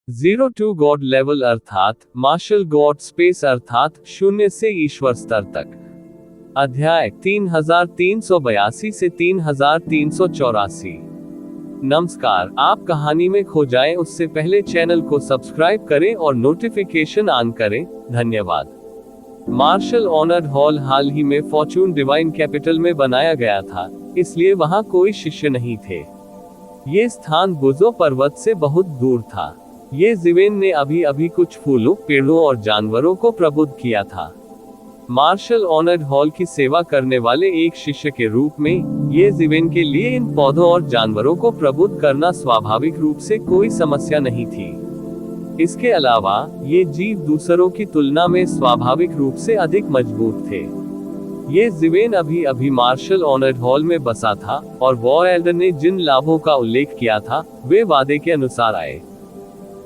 Zero to God level अर्थात martial God space अर्थात शून्य से ईश्वर स्तर तक। अध्याय 3382 से 3384। नमस्कार, आप कहानी में खो जाएं उससे पहले चैनल को सब्सक्राइब करें और नोटिफिकेशन ऑन करें। धन्यवाद। मार्शल ऑनर्ड हॉल हाल ही में फॉर्चून डिवाइन कैपिटल में बनाया गया था, इसलिए वहां कोई शिष्य नहीं थे। ये स्थान बुजो पर्वत से बहुत दूर था। ये जिवेन ने अभी अभी कुछ फूलों, पेड़ों और जानवरों को प्रबुद्ध किया था। मार्शल ऑनर्ड हॉल की सेवा करने वाले एक शिष्य के रूप में ये जिवेन के लिए इन पौधों और जानवरों को प्रबुद्ध करना स्वाभाविक रूप से कोई समस्या नहीं थी। इसके अलावा ये जीव दूसरों की तुलना में स्वाभाविक रूप से अधिक मजबूत थे। ये जिवेन अभी अभी मार्शल ऑनर्ड हॉल में बसा था और वॉर एल्डर ने जिन लाभों का उल्लेख किया था वे वादे के अनुसार आए।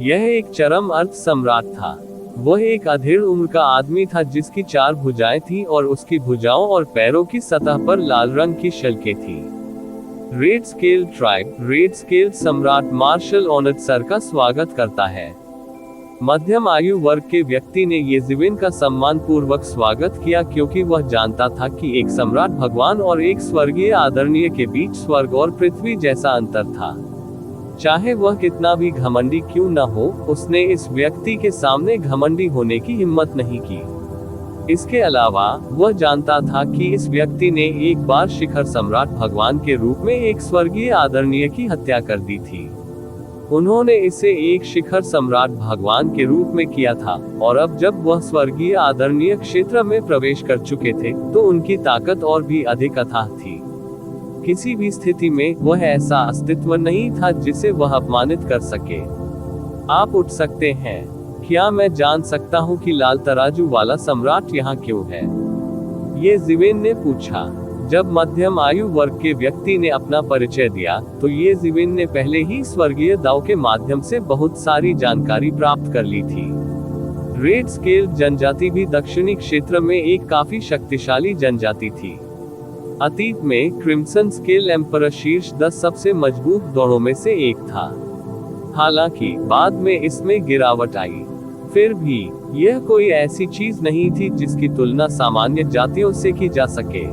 यह एक चरम अर्थ सम्राट था। वह एक अधेड़ उम्र का आदमी था जिसकी 4 भुजाएं थी और उसकी भुजाओं और पैरों की सतह पर लाल रंग की शल्कें थी। Red scale tribe, red scale सम्राट मार्शल ऑनर्ड सर का स्वागत करता है। मध्यम आयु वर्ग के व्यक्ति ने ये जिवेन का सम्मान पूर्वक स्वागत किया क्योंकि वह जानता था कि एक सम्राट भगवान और एक स्वर्गीय आदरणीय के बीच स्वर्ग और पृथ्वी जैसा अंतर था। चाहे वह कितना भी घमंडी क्यों न हो, उसने इस व्यक्ति के सामने घमंडी होने की हिम्मत नहीं की। इसके अलावा वह जानता था कि इस व्यक्ति ने एक बार शिखर सम्राट भगवान के रूप में एक स्वर्गीय आदरणीय की हत्या कर दी थी। उन्होंने इसे एक शिखर सम्राट भगवान के रूप में किया था और अब जब वह स्वर्गीय आदरणीय क्षेत्र में प्रवेश कर चुके थे तो उनकी ताकत और भी अधिक अथाह थी। किसी भी स्थिति में वह ऐसा अस्तित्व नहीं था जिसे वह अपमानित कर सके। आप उठ सकते हैं। क्या मैं जान सकता हूं कि लाल तराजू वाला सम्राट यहाँ क्यों है? ये जिवेन ने पूछा। जब मध्यम आयु वर्ग के व्यक्ति ने अपना परिचय दिया तो ये जिवेन ने पहले ही स्वर्गीय दाव के माध्यम से बहुत सारी जानकारी प्राप्त कर ली थी। रेड स्केल जनजाति भी दक्षिणी क्षेत्र में एक काफी शक्तिशाली जनजाति थी। अतीत में क्रिम्सन स्केल एम्परर शीर्ष 10 सबसे मजबूत दौड़ों में से एक था। हालांकि बाद में इसमें गिरावट आई, फिर भी यह कोई ऐसी चीज नहीं थी जिसकी तुलना सामान्य जातियों से की जा सके।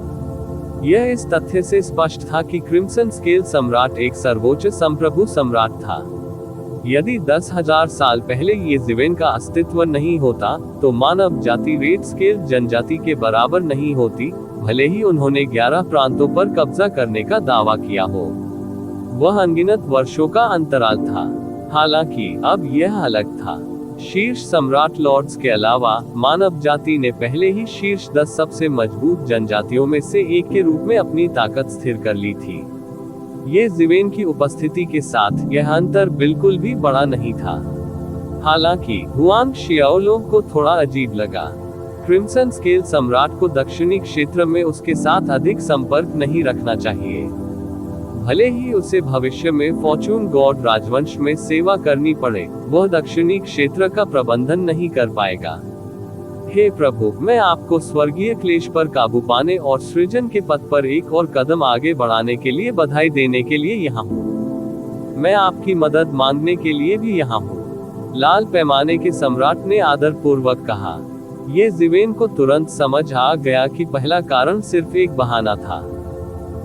यह इस तथ्य से स्पष्ट था कि क्रिम्सन स्केल सम्राट एक सर्वोच्च संप्रभु सम्राट था। यदि 10,000 साल पहले ये जिवेन का अस्तित्व नहीं होता तो मानव जाति रेड स्केल जनजाति के बराबर नहीं होती, भले ही उन्होंने 11 प्रांतों पर कब्जा करने का दावा किया हो। वह अनगिनत वर्षों का अंतराल था। हालांकि अब यह अलग था। शीर्ष सम्राट लॉर्ड्स के अलावा मानव जाति ने पहले ही शीर्ष 10 सबसे मजबूत जनजातियों में से एक के रूप में अपनी ताकत स्थिर कर ली थी। ये जिवेन की उपस्थिति के साथ यह अंतर बिल्कुल भी बड़ा नहीं था। हालांकि हुआंग शियाओलों को थोड़ा अजीब लगा। क्रिम्सन स्केल सम्राट को दक्षिणी क्षेत्र में उसके साथ अधिक संपर्क नहीं रखना चाहिए। भले ही उसे भविष्य में फॉर्चून गॉड राजवंश में सेवा करनी पड़े, वह दक्षिणी क्षेत्र का प्रबंधन नहीं कर पाएगा। हे प्रभु, मैं आपको स्वर्गीय क्लेश पर काबू पाने और सृजन के पथ पर एक और कदम आगे बढ़ाने के लिए बधाई देने के लिए यहाँ हूँ। मैं आपकी मदद मांगने के लिए भी यहाँ हूँ। लाल पैमाने के सम्राट ने आदर पूर्वक कहा। ये जिवेन को तुरंत समझ आ गया कि पहला कारण सिर्फ एक बहाना था।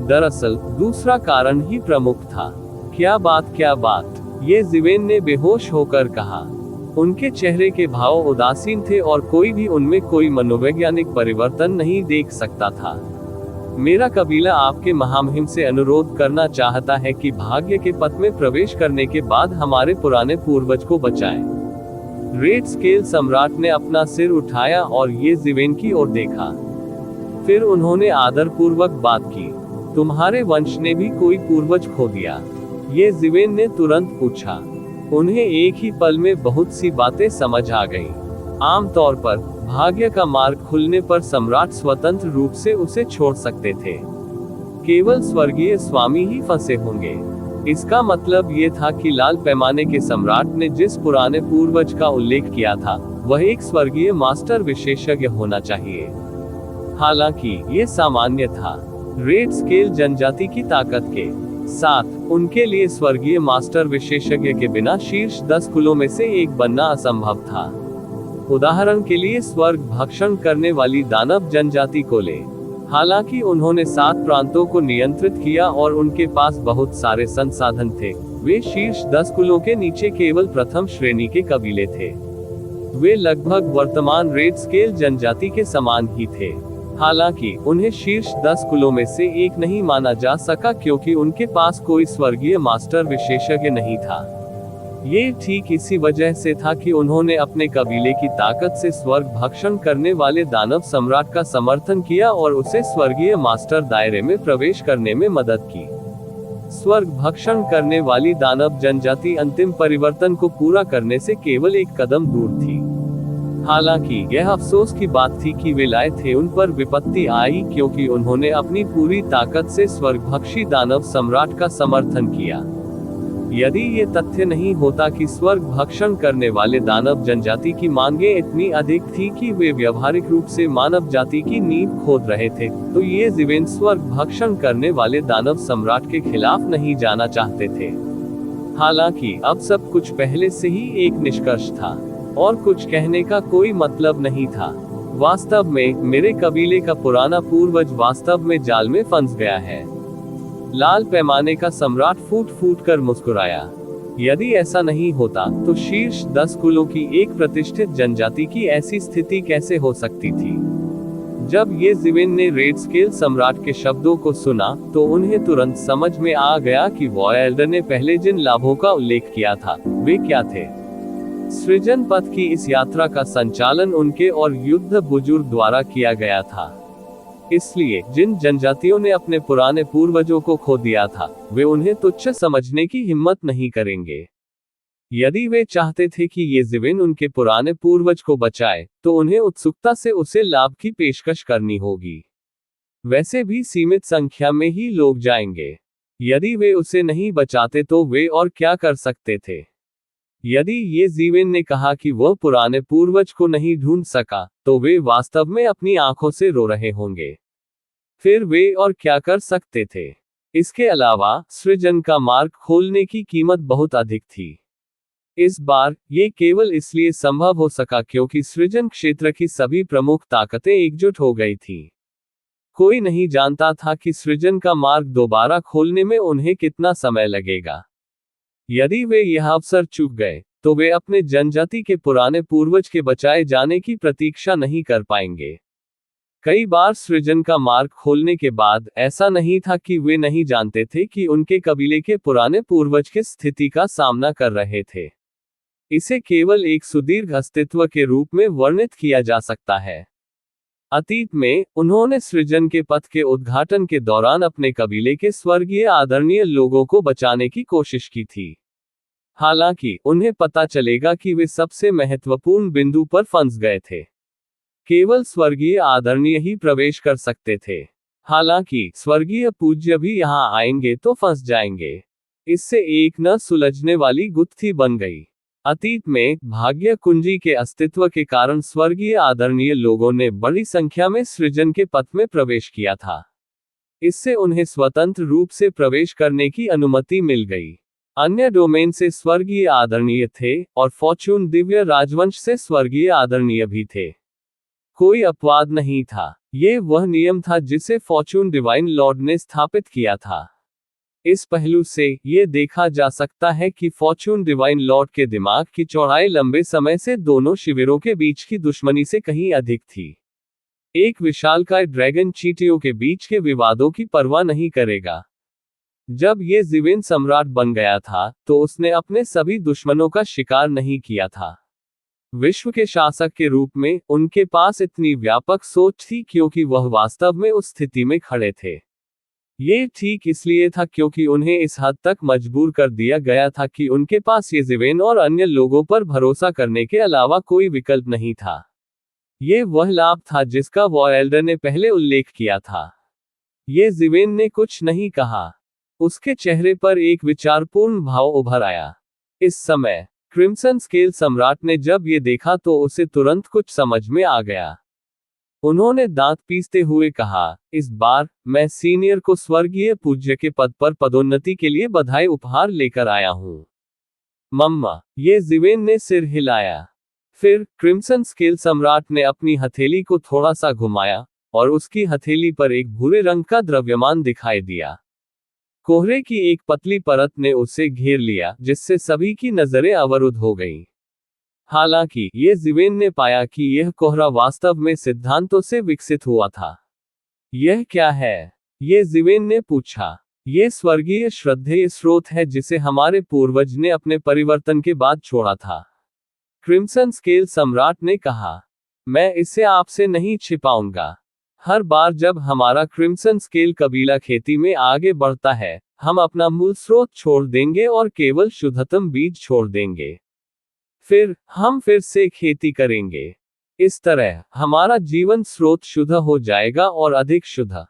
दरअसल दूसरा कारण ही प्रमुख था। क्या बात, ये जिवेन ने बेहोश होकर कहा। उनके चेहरे के भाव उदासीन थे और कोई भी उनमें कोई मनोवैज्ञानिक परिवर्तन नहीं देख सकता था। मेरा कबीला आपके महामहिम से अनुरोध करना चाहता है कि भाग्य के पथ में प्रवेश करने के बाद हमारे पुराने पूर्वज को बचाएं। रेड स्केल सम्राट ने अपना सिर उठाया और ये जिवेन की ओर देखा। फिर उन्होंने आदरपूर्वक बात की। तुम्हारे वंश ने भी कोई पूर्वज खो दिया? ये जिवेन ने तुरंत पूछा। उन्हें एक ही पल में बहुत सी बातें समझ आ गईं। आमतौर पर भाग्य का मार्ग खुलने पर सम्राट स्वतंत्र रूप से उसे छोड़ सकते थे। केवल स्वर्गीय स्वामी ही फंसे होंगे। इसका मतलब ये था कि लाल पैमाने के सम्राट ने जिस पुराने पूर्वज का उल्लेख किया था वह एक स्वर्गीय मास्टर विशेषज्ञ होना चाहिए। हालांकि ये सामान्य था। रेड स्केल जनजाति की ताकत के 7. उनके लिए स्वर्गीय मास्टर विशेषज्ञ के बिना शीर्ष 10 कुलों में से एक बनना असंभव था। उदाहरण के लिए स्वर्ग भक्षण करने वाली दानव जनजाति को ले। हालांकि उन्होंने 7 प्रांतों को नियंत्रित किया और उनके पास बहुत सारे संसाधन थे, वे शीर्ष 10 कुलों के नीचे केवल प्रथम श्रेणी के कबीले थे। वे लगभग वर्तमान रेड स्केल जनजाति के समान ही थे। हालांकि उन्हें शीर्ष 10 कुलों में से एक नहीं माना जा सका क्योंकि उनके पास कोई स्वर्गीय मास्टर विशेषज्ञ नहीं था। ये ठीक इसी वजह से था कि उन्होंने अपने कबीले की ताकत से स्वर्ग भक्षण करने वाले दानव सम्राट का समर्थन किया और उसे स्वर्गीय मास्टर दायरे में प्रवेश करने में मदद की। स्वर्ग भक्षण करने वाली दानव जनजाति अंतिम परिवर्तन को पूरा करने से केवल एक कदम दूर थी। हालांकि यह अफसोस की बात थी कि वे लाए थे उन पर विपत्ति आई क्योंकि उन्होंने अपनी पूरी ताकत से स्वर्गभक्षी दानव सम्राट का समर्थन किया। यदि ये तथ्य नहीं होता कि स्वर्ग भक्षण करने वाले दानव जनजाति की मांगें इतनी अधिक थी कि वे व्यावहारिक रूप से मानव जाति की नींव खोद रहे थे, तो ये जीवेन स्वर्ग भक्षण करने वाले दानव सम्राट के खिलाफ नहीं जाना चाहते थे। हालांकि अब सब कुछ पहले से ही एक निष्कर्ष था और कुछ कहने का कोई मतलब नहीं था। वास्तव में मेरे कबीले का पुराना पूर्वज वास्तव में जाल में फंस गया है। लाल पैमाने का सम्राट फूट फूट कर मुस्कुराया। यदि ऐसा नहीं होता तो शीर्ष 10 कुलों की एक प्रतिष्ठित जनजाति की ऐसी स्थिति कैसे हो सकती थी? जब ये जीवेन ने रेड स्केल सम्राट के शब्दों को सुना तो उन्हें तुरंत समझ में आ गया कि वॉयल्डर ने पहले जिन लाभों का उल्लेख किया था वे क्या थे। सृजन पथ की इस यात्रा का संचालन उनके और युद्ध बुजुर्ग द्वारा किया गया था। इसलिए जिन जनजातियों ने अपने पुराने पूर्वजों को खो दिया था वे उन्हें तुच्छ समझने की हिम्मत नहीं करेंगे। यदि वे चाहते थे कि ये जीवेन उनके पुराने पूर्वज को बचाए तो उन्हें उत्सुकता से उसे लाभ की पेशकश करनी होगी। वैसे भी सीमित संख्या में ही लोग जाएंगे। यदि वे उसे नहीं बचाते तो वे और क्या कर सकते थे? यदि ये जीवेन ने कहा कि वह पुराने पूर्वज को नहीं ढूंढ सका तो वे वास्तव में अपनी आंखों से रो रहे होंगे। फिर वे और क्या कर सकते थे? इसके अलावा सृजन का मार्ग खोलने की कीमत बहुत अधिक थी। इस बार ये केवल इसलिए संभव हो सका क्योंकि सृजन क्षेत्र की सभी प्रमुख ताकतें एकजुट हो गई थी। कोई नहीं जानता था कि सृजन का मार्ग दोबारा खोलने में उन्हें कितना समय लगेगा। यदि वे यह अवसर चूक गए तो वे अपने जनजाति के पुराने पूर्वज के बचाए जाने की प्रतीक्षा नहीं कर पाएंगे। कई बार सृजन का मार्ग खोलने के बाद ऐसा नहीं था कि वे नहीं जानते थे कि उनके कबीले के पुराने पूर्वज किस स्थिति का सामना कर रहे थे। इसे केवल एक सुदीर्घ अस्तित्व के रूप में वर्णित किया जा सकता है। अतीत में उन्होंने सृजन के पथ के उद्घाटन के दौरान अपने कबीले के स्वर्गीय आदरणीय लोगों को बचाने की कोशिश की थी। हालांकि उन्हें पता चलेगा कि वे सबसे महत्वपूर्ण बिंदु पर फंस गए थे। केवल स्वर्गीय आदरणीय ही प्रवेश कर सकते थे। हालांकि स्वर्गीय पूज्य भी यहां आएंगे तो फंस जाएंगे। इससे एक न सुलझने वाली गुत्थी बन गई। अतीत में भाग्य कुंजी के अस्तित्व के कारण स्वर्गीय आदरणीय लोगों ने बड़ी संख्या में सृजन के पथ में प्रवेश किया था। इससे उन्हें स्वतंत्र रूप से प्रवेश करने की अनुमति मिल गई। अन्य डोमेन से स्वर्गीय आदरणीय थे और फॉर्चून दिव्य राजवंश से स्वर्गीय आदरणीय भी थे। कोई अपवाद नहीं था। ये वह नियम था जिसे फॉर्चून डिवाइन लॉर्ड ने स्थापित किया था। इस पहलू से ये देखा जा सकता है कि फॉर्चून डिवाइन लॉर्ड के दिमाग की चौड़ाई लंबे समय से दोनों शिविरों के बीच की दुश्मनी से कहीं अधिक थी। एक विशालकाय ड्रैगन चींटियों के बीच के विवादों की परवाह नहीं करेगा। जब ये जीवेन सम्राट बन गया था तो उसने अपने सभी दुश्मनों का शिकार नहीं किया था। विश्व के शासक के रूप में उनके पास इतनी व्यापक सोच थी क्योंकि वह वास्तव में उस स्थिति में खड़े थे। ये ठीक इसलिए था क्योंकि उन्हें इस हद तक मजबूर कर दिया गया था कि उनके पास ये जीवेन और अन्य लोगों पर भरोसा करने के अलावा कोई विकल्प नहीं था। ये वह लाभ था जिसका वॉयल्डर ने पहले उल्लेख किया था। ये जीवेन ने कुछ नहीं कहा। उसके चेहरे पर एक विचारपूर्ण भाव उभर आया। इस समय क्रिम्सन स्केल सम्राट ने जब ये देखा तो उसे तुरंत कुछ समझ में आ गया। उन्होंने दांत पीसते हुए कहा, इस बार मैं सीनियर को स्वर्गीय पूज्य के पद पर पदोन्नति के लिए बधाई उपहार लेकर आया हूं। मम्मा, ये जिवेन ने सिर हिलाया। फिर क्रिम्सन स्केल सम्राट ने अपनी हथेली को थोड़ा सा घुमाया और उसकी हथेली पर एक भूरे रंग का द्रव्यमान दिखाई दिया। कोहरे की एक पतली परत ने उसे घेर लिया, जिससे सभी की नजरें अवरुद्ध हो गईं। हालांकि ये जिवेन ने पाया कि यह कोहरा वास्तव में सिद्धांतों से विकसित हुआ था। यह क्या है? ये जिवेन ने पूछा। ये स्वर्गीय श्रद्धेय स्रोत है जिसे हमारे पूर्वज ने अपने परिवर्तन के बाद छोड़ा था, क्रिम्सन स्केल सम्राट ने कहा। मैं इसे आपसे नहीं छिपाऊंगा। हर बार जब हमारा क्रिम्सन स्केल कबीला खेती में आगे बढ़ता है, हम अपना मूल स्रोत छोड़ देंगे और केवल शुद्धतम बीज छोड़ देंगे। फिर हम फिर से खेती करेंगे। इस तरह हमारा जीवन स्रोत शुद्ध हो जाएगा और अधिक शुद्ध।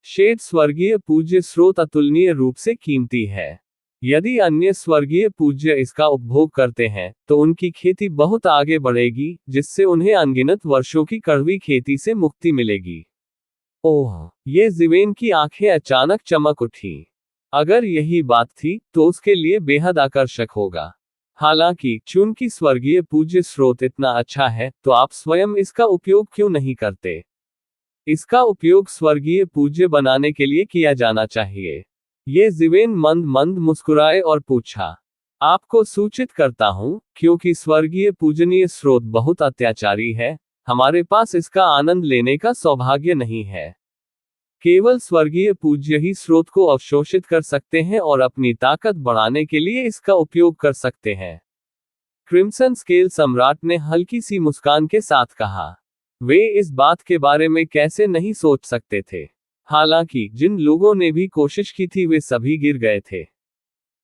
शेड स्वर्गीय पूज्य स्रोत अतुलनीय रूप से कीमती है। यदि अन्य स्वर्गीय पूज्य इसका उपभोग करते हैं, तो उनकी खेती बहुत आगे बढ़ेगी, जिससे उन्हें अनगिनत वर्षों की कड़वी खेती से मुक्ति मिलेगी। ओह! ये जिवेन की आंखें अचानक चमक उठी। अगर यही बात थी, तो उसके लिए बेहद आकर्षक होगा। हालांकि, चूंकि स्वर्गीय पूज्य स्रोत इतना अच्छा है, तो आप स्वयं इसका उपयोग क्यों नहीं करते? इसका उपयोग स्वर्गीय पूज्य बनाने के लिए किया जाना चाहिए। ये जिवेन मंद मंद मुस्कुराए और पूछा। आपको सूचित करता हूं, क्योंकि स्वर्गीय पूजनीय स्रोत बहुत अत्याचारी है, हमारे पास इसका आनंद लेने का सौभाग्य नहीं है। केवल स्वर्गीय पूज्य ही स्रोत को अवशोषित कर सकते हैं और अपनी ताकत बढ़ाने के लिए इसका उपयोग कर सकते हैं। क्रिम्सन स्केल सम्राट ने हल्की सी मुस्कान के साथ कहा। वे इस बात के बारे में कैसे नहीं सोच सकते थे। हालांकि जिन लोगों ने भी कोशिश की थी वे सभी गिर गए थे।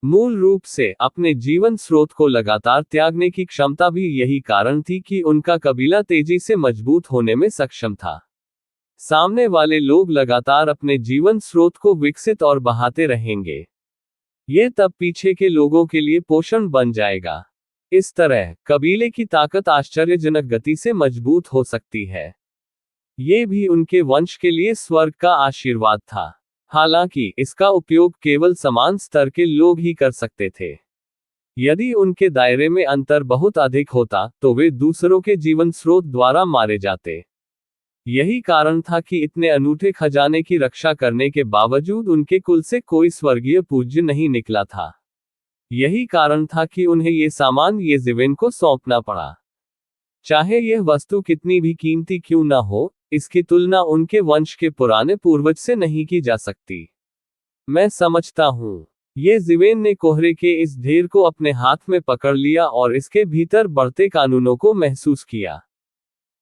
मूल रूप से अपने जीवन स्रोत को लगातार त्यागने की क्षमता भी यही कारण थी कि उनका कबीला तेजी से मजबूत होने में सक्षम था। सामने वाले लोग लगातार अपने जीवन स्रोत को विकसित और बहाते रहेंगे। ये तब पीछे के लोगों के लिए पोषण बन जाएगा। इस तरह कबीले की ताकत आश्चर्यजनक गति से मजबूत हो सकती है। ये भी उनके वंश के लिए स्वर्ग का आशीर्वाद था। हालांकि इसका उपयोग केवल समान स्तर के लोग ही कर सकते थे। यदि उनके दायरे में अंतर बहुत अधिक होता, तो वे दूसरों के जीवन स्रोत द्वारा मारे जाते। यही कारण था कि इतने अनूठे खजाने की रक्षा करने के बावजूद उनके कुल से कोई स्वर्गीय पूज्य नहीं निकला था। यही कारण था कि उन्हें ये सामान ये जिवेन को सौंपना पड़ा। चाहे यह वस्तु कितनी भी कीमती क्यों न हो, इसकी तुलना उनके वंश के पुराने पूर्वज से नहीं की जा सकती। मैं समझता हूँ। ये जिवेन ने कोहरे के इस ढेर को अपने हाथ में पकड़ लिया और इसके भीतर बढ़ते कानूनों को महसूस किया।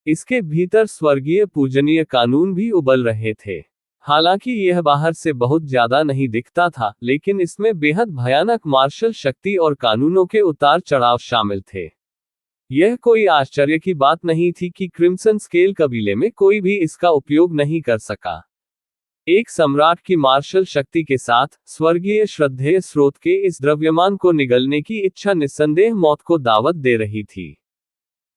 इसके भीतर स्वर्गीय पूजनीय कानून भी उबल रहे थे। हालांकि यह बाहर से बहुत ज्यादा नहीं दिखता था, लेकिन इसमें बेहद भयानक मार्शल शक्ति और कानूनों के उतार चढ़ाव शामिल थे। यह कोई आश्चर्य की बात नहीं थी कि क्रिम्सन स्केल कबीले में कोई भी इसका उपयोग नहीं कर सका। एक सम्राट की मार्शल शक्ति के साथ स्वर्गीय श्रद्धेय स्रोत के इस द्रव्यमान को निगलने की इच्छा निस्संदेह मौत को दावत दे रही थी।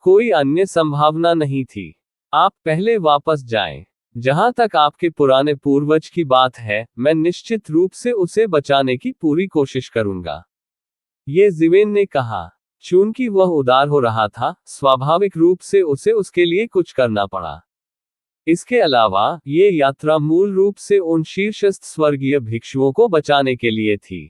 कोई अन्य संभावना नहीं थी। आप पहले वापस जाएं। जहां तक आपके पुराने पूर्वज की बात है, मैं निश्चित रूप से उसे बचाने की पूरी कोशिश करूंगा, ये जिवेन ने कहा। चूंकि वह उदार हो रहा था, स्वाभाविक रूप से उसे उसके लिए कुछ करना पड़ा। इसके अलावा, ये यात्रा मूल रूप से उन शीर्षस्थ स्वर्गीय भिक्षुओं को बचाने के लिए थी।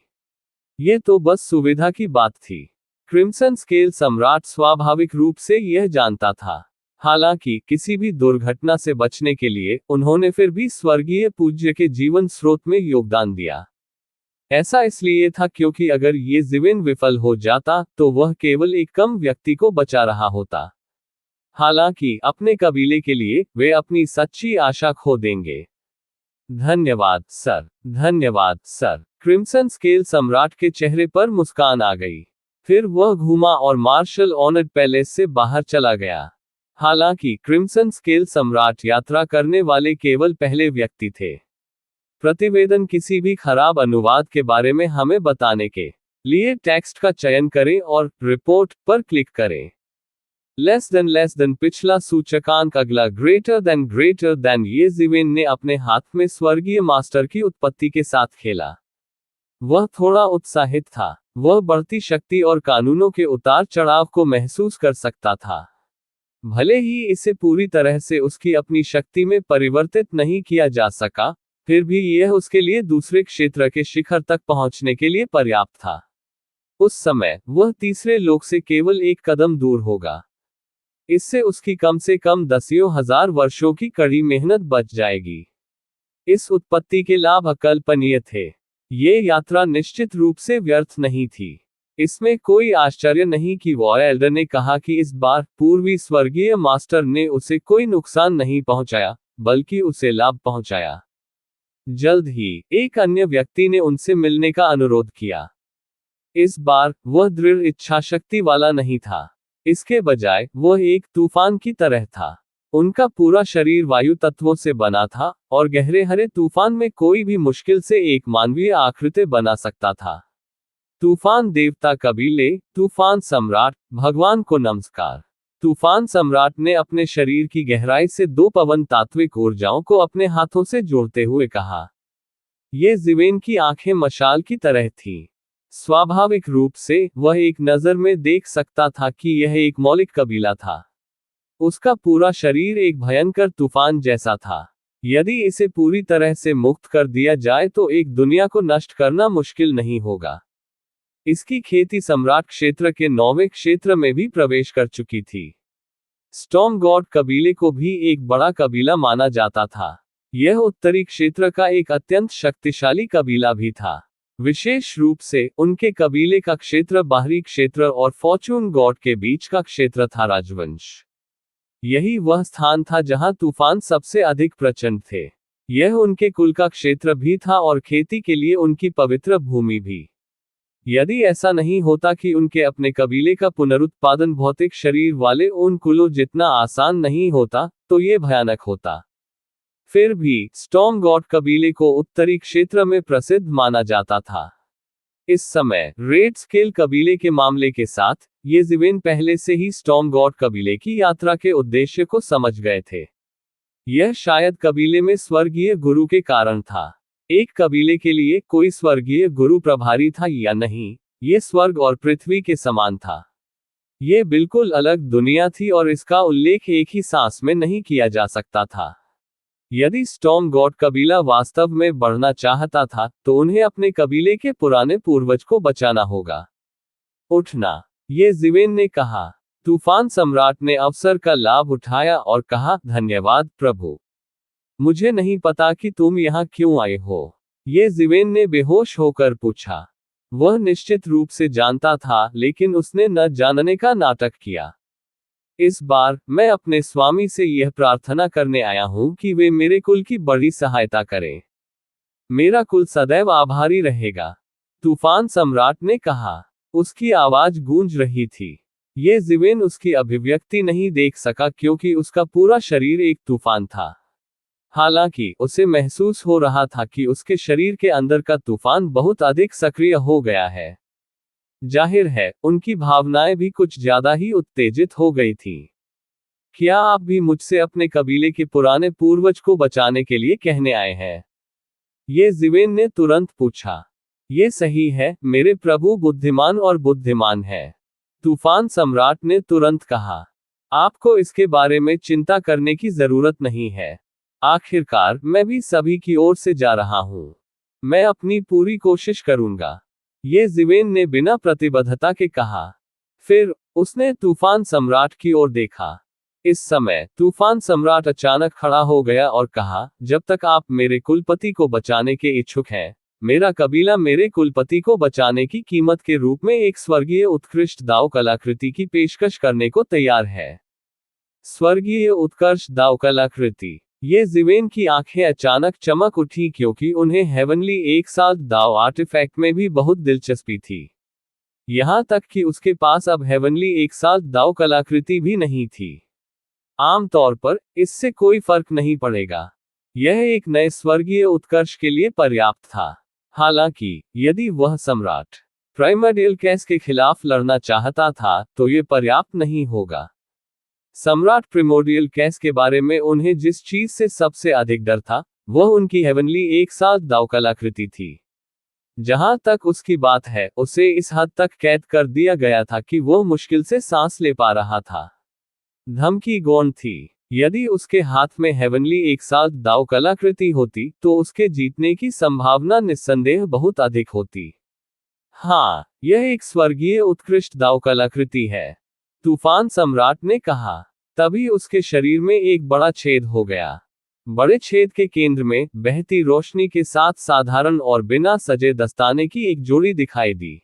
ये तो बस सुविधा की बात थी। क्रिम्सन स्केल सम्राट स्वाभाविक रूप से यह जानता था। हालांकि किसी भी दुर्घटना से बचने के लिए उन्होंने फिर भी स्वर्गीय पूज्य के जीवन स्रोत में योगदान दिया। ऐसा इसलिए था क्योंकि अगर ये जिवेन विफल हो जाता, तो वह केवल एक कम व्यक्ति को बचा रहा होता। हालांकि अपने कबीले के लिए वे अपनी सच्ची आशा खो देंगे। धन्यवाद सर। धन्यवाद सर। क्रिम्सन स्केल सम्राट के चेहरे पर मुस्कान आ गई। फिर वह घूमा और मार्शल ऑनर्ड पैलेस से बाहर चला गया। हालांकि क्रिम्सन स्केल सम्राट यात्रा करने वाले केवल पहले व्यक्ति थे। प्रतिवेदन किसी भी खराब अनुवाद के बारे में हमें बताने के लिए टेक्स्ट का चयन करें और रिपोर्ट पर क्लिक करें। लेस देन पिछला सूचकांक, अगला ग्रेटर देन। ये जिवेन ने अपने हाथ में स्वर्गीय मास्टर की उत्पत्ति के साथ खेला। वह थोड़ा उत्साहित था। वह बढ़ती शक्ति और कानूनों के उतार चढ़ाव को महसूस कर सकता था। भले ही इसे पूरी तरह से उसकी अपनी शक्ति में परिवर्तित नहीं किया जा सका, फिर भी यह उसके लिए दूसरे क्षेत्र के शिखर तक पहुंचने के लिए पर्याप्त था। उस समय वह तीसरे लोक से केवल एक कदम दूर होगा। इससे उसकी कम से कम दसियों हजार वर्षों की कड़ी मेहनत बच जाएगी। इस उत्पत्ति के लाभ अकल्पनीय थे। ये यात्रा निश्चित रूप से व्यर्थ नहीं थी। इसमें कोई आश्चर्य नहीं कि वॉयल्डर ने कहा कि इस बार पूर्वी स्वर्गीय मास्टर ने उसे कोई नुकसान नहीं पहुंचाया, बल्कि उसे लाभ पहुंचाया। जल्द ही एक अन्य व्यक्ति ने उनसे मिलने का अनुरोध किया। इस बार वह दृढ़ इच्छाशक्ति वाला नहीं था। इसके बजाय वह एक तूफान की तरह था। उनका पूरा शरीर वायु तत्वों से बना था, और गहरे हरे तूफान में कोई भी मुश्किल से एक मानवीय आकृति बना सकता था। तूफान देवता कबीले, तूफान सम्राट, भगवान को नमस्कार। तूफान सम्राट ने अपने शरीर की गहराई से दो पवन तात्विक ऊर्जाओं को अपने हाथों से जोड़ते हुए कहा। ये जिवेन की आंखें मशाल की तरह थीं। स्वाभाविक रूप से वह एक नजर में देख सकता था कि यह एक मौलिक कबीला था। उसका पूरा शरीर एक भयंकर तूफान जैसा था। यदि इसे पूरी तरह से मुक्त कर दिया जाए तो एक दुनिया को नष्ट करना मुश्किल नहीं होगा। इसकी खेती सम्राट क्षेत्र के 9वें क्षेत्र में भी प्रवेश कर चुकी थी। स्टॉर्म गॉड कबीले को भी एक बड़ा कबीला माना जाता था। यह उत्तरी क्षेत्र का एक अत्यंत शक्तिशाली कबीला भी था। विशेष रूप से उनके कबीले का क्षेत्र बाहरी क्षेत्र और फॉर्चून गॉड के बीच का क्षेत्र था राजवंश। यही वह स्थान था जहां तूफान सबसे अधिक प्रचंड थे। यह उनके कुल का क्षेत्र भी था और खेती के लिए उनकी पवित्र भूमि भी। यदि ऐसा नहीं होता कि उनके अपने कबीले का पुनरुत्पादन भौतिक शरीर वाले उन कुलों जितना आसान नहीं होता, तो ये भयानक होता। फिर भी स्टॉर्म गॉड कबीले को उत्तरी क्षेत्र में प्रसिद्ध माना जाता था। इस समय रेड स्केल कबीले के मामले के साथ, ये जिवेन पहले से ही स्टॉर्म गॉड कबीले की यात्रा के उद्देश्य को समझ गए थे। यह शायद कबीले में स्वर्गीय गुरु के कारण था। एक कबीले के लिए कोई स्वर्गीय गुरु प्रभारी था या नहीं, ये स्वर्ग और पृथ्वी के समान था। ये बिल्कुल अलग दुनिया थी और इसका उल्लेख एक ही सांस में नहीं किया जा सकता था। यदि स्टॉर्म गॉड कबीला वास्तव में बढ़ना चाहता था, तो उन्हें अपने कबीले के पुराने पूर्वज को बचाना होगा। उठना, ये जिवेन ने कहा। तूफान सम्राट ने अवसर का लाभ उठाया और कहा, धन्यवाद प्रभु। मुझे नहीं पता कि तुम यहाँ क्यों आए हो। ये जिवेन ने बेहोश होकर पूछा। वह निश्चित रूप से जानता था, लेकिन उसने न जानने का नाटक किया। इस बार मैं अपने स्वामी से यह प्रार्थना करने आया हूं कि वे मेरे कुल की बड़ी सहायता करें। मेरा कुल सदैव आभारी रहेगा, तूफान सम्राट ने कहा। उसकी आवाज गूंज रही थी। ये जिवेन उसकी अभिव्यक्ति नहीं देख सका क्योंकि उसका पूरा शरीर एक तूफान था। हालांकि उसे महसूस हो रहा था कि उसके शरीर के अंदर का तूफान बहुत अधिक सक्रिय हो गया है। जाहिर है, उनकी भावनाएं भी कुछ ज्यादा ही उत्तेजित हो गई थीं। क्या आप भी मुझसे अपने कबीले के पुराने पूर्वज को बचाने के लिए कहने आए हैं? ये जिवेन ने तुरंत पूछा। ये सही है, मेरे प्रभु बुद्धिमान और बुद्धिमान है, तूफान सम्राट ने तुरंत कहा। आपको इसके बारे में चिंता करने की जरूरत नहीं है। आखिरकार मैं भी सभी की ओर से जा रहा हूं। मैं अपनी पूरी कोशिश करूंगा, ये जिवेन ने बिना प्रतिबद्धता के कहा। फिर उसने तूफान सम्राट की ओर देखा। इस समय तूफान सम्राट अचानक खड़ा हो गया और कहा, जब तक आप मेरे कुलपति को बचाने के इच्छुक हैं, मेरा कबीला मेरे कुलपति को बचाने की कीमत के रूप में एक स्वर्गीय उत्कृष्ट दाव कलाकृति की पेशकश करने को तैयार है। स्वर्गीय उत्कर्ष दाव कलाकृति। ये जिवेन की आंखें अचानक चमक उठी क्योंकि उन्हें हेवनली एक साल दाव आर्टिफैक्ट में भी बहुत दिलचस्पी थी। यहां तक कि उसके पास अब हेवनली एक साल दाव कलाकृति भी नहीं थी। आमतौर पर इससे कोई फर्क नहीं पड़ेगा। यह एक नए स्वर्गीय उत्कर्ष के लिए पर्याप्त था। हालांकि यदि वह सम्राट प्राइमर्डियल कैस के खिलाफ लड़ना चाहता था, तो यह पर्याप्त नहीं होगा। सम्राट प्रिमोर्डियल कैस के बारे में उन्हें जिस चीज से सबसे अधिक डर था, वह उनकी हेवनली एक साथ दाव कलाकृति थी। जहां तक उसकी बात है, उसे इस हद तक कैद कर दिया गया था कि वह मुश्किल से सांस ले पा रहा था। धमकी गौण थी। यदि उसके हाथ में हेवनली एक साथ दाव कलाकृति होती तो उसके जीतने की संभावना निस्संदेह बहुत अधिक होती। हाँ, यह एक स्वर्गीय उत्कृष्ट दाव कलाकृति है, तूफान सम्राट ने कहा। तभी उसके शरीर में एक बड़ा छेद हो गया। बड़े छेद के केंद्र में बहती रोशनी के साथ साधारण और बिना सजे दस्ताने की एक जोड़ी दिखाई दी।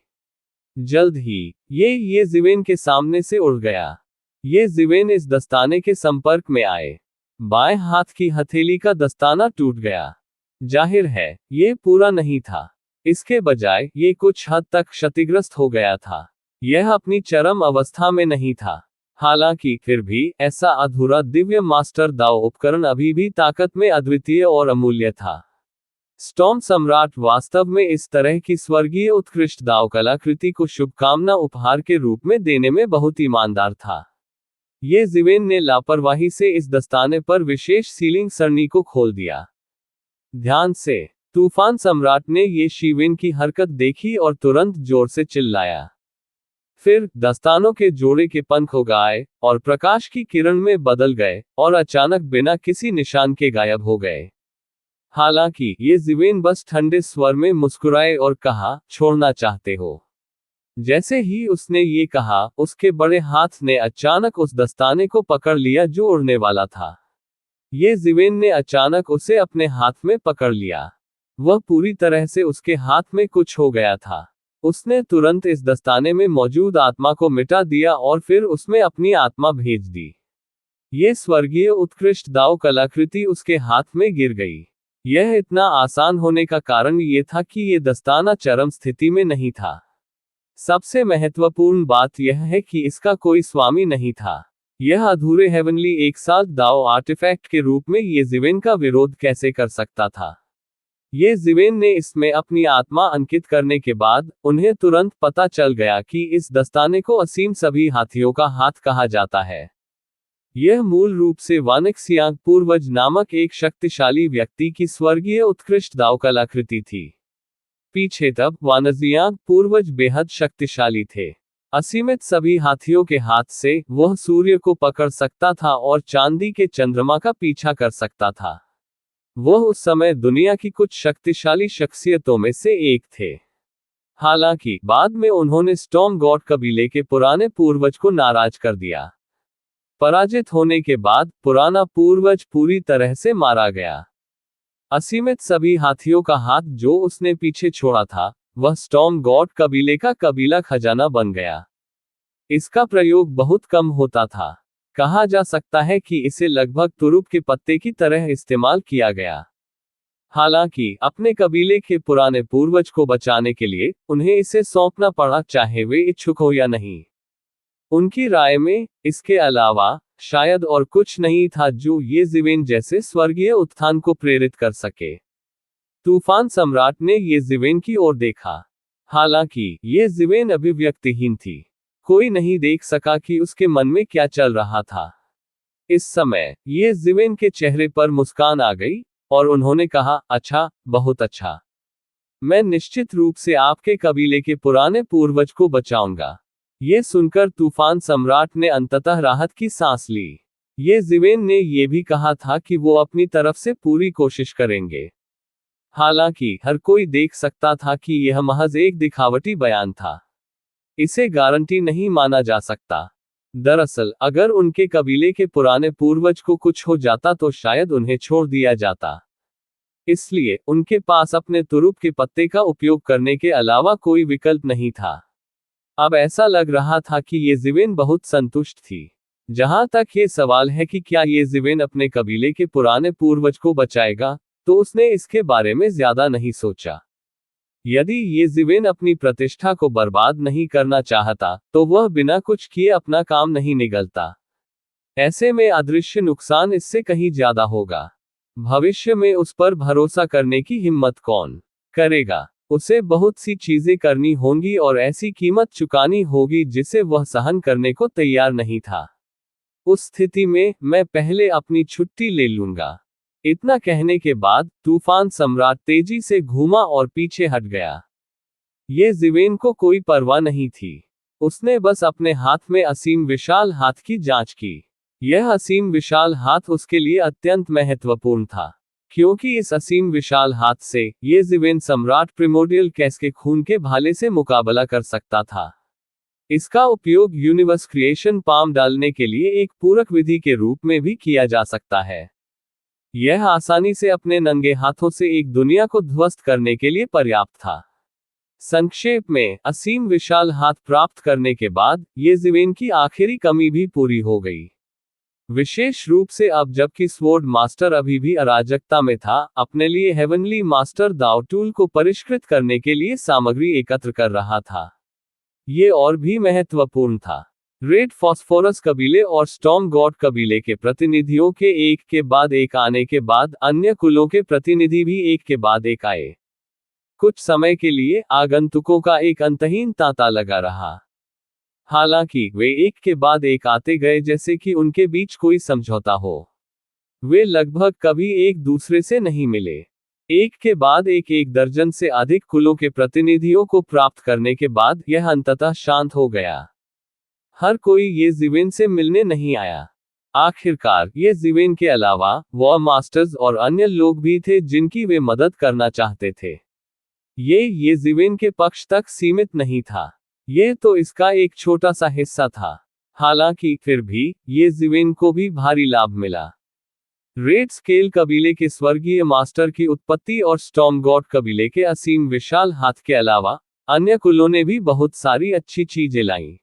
जल्द ही ये जिवेन के सामने से उड़ गया। ये जिवेन इस दस्ताने के संपर्क में आए। बाएं हाथ की हथेली का दस्ताना टूट गया। जाहिर है, ये पूरा नहीं था। इसके बजाय ये कुछ हद तक क्षतिग्रस्त हो गया था। यह अपनी चरम अवस्था में नहीं था। हालांकि फिर भी ऐसा अधूरा दिव्य मास्टर दाव उपकरण अभी भी ताकत में अद्वितीय और अमूल्य था। स्टॉर्म सम्राट वास्तव में इस तरह की स्वर्गीय उत्कृष्ट दाव कलाकृति को शुभकामना उपहार के रूप में देने में बहुत ईमानदार था। ये जिवेन ने लापरवाही से इस दस्ताने पर विशेष सीलिंग सरणी को खोल दिया। ध्यान से तूफान सम्राट ने ये शिवेन की हरकत देखी और तुरंत जोर से चिल्लाया। फिर दस्तानों के जोड़े के पंख उग आए और प्रकाश की किरण में बदल गए और अचानक बिना किसी निशान के गायब हो गए। हालांकि ये जिवेन बस ठंडे स्वर में मुस्कुराए और कहा, छोड़ना चाहते हो। जैसे ही उसने ये कहा, उसके बड़े हाथ ने अचानक उस दस्ताने को पकड़ लिया जो उड़ने वाला था। ये जिवेन ने अचानक उसे अपने हाथ में पकड़ लिया। वह पूरी तरह से उसके हाथ में कुछ हो गया था। उसने तुरंत इस दस्ताने में मौजूद आत्मा को मिटा दिया और फिर उसमें अपनी आत्मा भेज दी। ये स्वर्गीय उत्कृष्ट दाव कलाकृति उसके हाथ में गिर गई। यह इतना आसान होने का कारण ये था कि ये दस्ताना चरम स्थिति में नहीं था। सबसे महत्वपूर्ण बात यह है कि इसका कोई स्वामी नहीं था। यह अधूरे हेवनली एक साथ दाव आर्टिफैक्ट के रूप में ये जिवेन का विरोध कैसे कर सकता था। ये जिवेन ने इसमें अपनी आत्मा अंकित करने के बाद उन्हें तुरंत पता चल गया कि इस दस्ताने को असीम सभी हाथियों का हाथ कहा जाता है। यह मूल रूप से वानक्सियांग पूर्वज नामक एक शक्तिशाली व्यक्ति की स्वर्गीय उत्कृष्ट दाव कलाकृति थी। पीछे तब वानजियांग पूर्वज बेहद शक्तिशाली थे। असीमित सभी हाथियों के हाथ से वह सूर्य को पकड़ सकता था और चांदी के चंद्रमा का पीछा कर सकता था। वह उस समय दुनिया की कुछ शक्तिशाली शख्सियतों में से एक थे। हालांकि बाद में उन्होंने स्टॉर्म गॉड कबीले के पुराने पूर्वज को नाराज कर दिया। पराजित होने के बाद पुराना पूर्वज पूरी तरह से मारा गया। असीमित सभी हाथियों का हाथ जो उसने पीछे छोड़ा था, वह स्टॉर्म गॉड कबीले का कबीला खजाना बन गया। इसका प्रयोग बहुत कम होता था। कहा जा सकता है कि इसे लगभग तुरुप के पत्ते की तरह इस्तेमाल किया गया। हालांकि अपने कबीले के पुराने पूर्वज को बचाने के लिए उन्हें इसे सौंपना पड़ा, चाहे वे इच्छुक हो या नहीं। उनकी राय में इसके अलावा शायद और कुछ नहीं था जो ये जिवेन जैसे स्वर्गीय उत्थान को प्रेरित कर सके। तूफान सम्राट ने ये जिवेन की ओर देखा। हालांकि ये जिवेन अभिव्यक्तिहीन थी। कोई नहीं देख सका कि उसके मन में क्या चल रहा था। इस समय ये जिवेन के चेहरे पर मुस्कान आ गई और उन्होंने कहा, अच्छा, बहुत अच्छा। मैं निश्चित रूप से आपके कबीले के पुराने पूर्वज को बचाऊंगा। ये सुनकर तूफान सम्राट ने अंततः राहत की सांस ली। ये जिवेन ने ये भी कहा था कि वो अपनी तरफ से पूरी कोशिश करेंगे। हालांकि हर कोई देख सकता था कि यह महज एक दिखावटी बयान था। इसे गारंटी नहीं माना जा सकता। दरअसल अगर उनके कबीले के पुराने पूर्वज को कुछ हो जाता तो शायद उन्हें छोड़ दिया जाता। इसलिए उनके पास अपने तुरुप के पत्ते का उपयोग करने के अलावा कोई विकल्प नहीं था। अब ऐसा लग रहा था कि ये जिवेन बहुत संतुष्ट थी। जहां तक ये सवाल है कि क्या ये जिवेन अपने कबीले के पुराने पूर्वज को बचाएगा, तो उसने इसके बारे में ज्यादा नहीं सोचा। यदि ये जिवेन अपनी प्रतिष्ठा को बर्बाद नहीं करना चाहता, तो वह बिना कुछ किए अपना काम नहीं निगलता। ऐसे में अदृश्य नुकसान इससे कहीं ज्यादा होगा। भविष्य में उस पर भरोसा करने की हिम्मत कौन करेगा? उसे बहुत सी चीजें करनी होंगी और ऐसी कीमत चुकानी होगी जिसे वह सहन करने को तैयार नहीं था। उस स्थिति में मैं पहले अपनी छुट्टी ले लूंगा। इतना कहने के बाद तूफान सम्राट तेजी से घूमा और पीछे हट गया। ये ज़िवेन को कोई परवाह नहीं थी। उसने बस अपने हाथ में असीम विशाल हाथ की जांच की। यह असीम विशाल हाथ उसके लिए अत्यंत महत्वपूर्ण था, क्योंकि इस असीम विशाल हाथ से ये ज़िवेन सम्राट प्रिमोर्डियल कैस के खून के भाले से मुकाबला कर सकता था। इसका उपयोग यूनिवर्स क्रिएशन पाम डालने के लिए एक पूरक विधि के रूप में भी किया जा सकता है। यह आसानी से अपने नंगे हाथों से एक दुनिया को ध्वस्त करने के लिए पर्याप्त था। संक्षेप में, असीम विशाल हाथ प्राप्त करने के बाद ये ज़िवेन की आखिरी कमी भी पूरी हो गई। विशेष रूप से अब जबकि स्वॉर्ड मास्टर अभी भी अराजकता में था, अपने लिए हेवनली मास्टर दाव टूल को परिष्कृत करने के लिए सामग्री एकत्र कर रहा था। ये और भी महत्वपूर्ण था। रेड फॉस्फोरस कबीले और स्टॉर्म गॉड कबीले के प्रतिनिधियों के एक के बाद एक आने के बाद अन्य कुलों के प्रतिनिधि भी एक के बाद एक आए। कुछ समय के लिए आगंतुकों का एक अंतहीन तांता लगा रहा। हालांकि वे एक के बाद एक आते गए जैसे कि उनके बीच कोई समझौता हो। वे लगभग कभी एक दूसरे से नहीं मिले। एक के बाद एक दर्जन से अधिक कुलों के प्रतिनिधियों को प्राप्त करने के बाद यह अंततः शांत हो गया। हर कोई ये ज़िवेन से मिलने नहीं आया। आखिरकार ये ज़िवेन के अलावा वॉर मास्टर्स और अन्य लोग भी थे जिनकी वे मदद करना चाहते थे। ये ज़िवेन के पक्ष तक सीमित नहीं था। ये तो इसका एक छोटा सा हिस्सा था। हालांकि फिर भी ये ज़िवेन को भी भारी लाभ मिला। रेड स्केल कबीले के स्वर्गीय मास्टर की उत्पत्ति और स्टॉर्म गॉड कबीले के असीम विशाल हाथ के अलावा अन्य कुलों ने भी बहुत सारी अच्छी चीजें लाईं।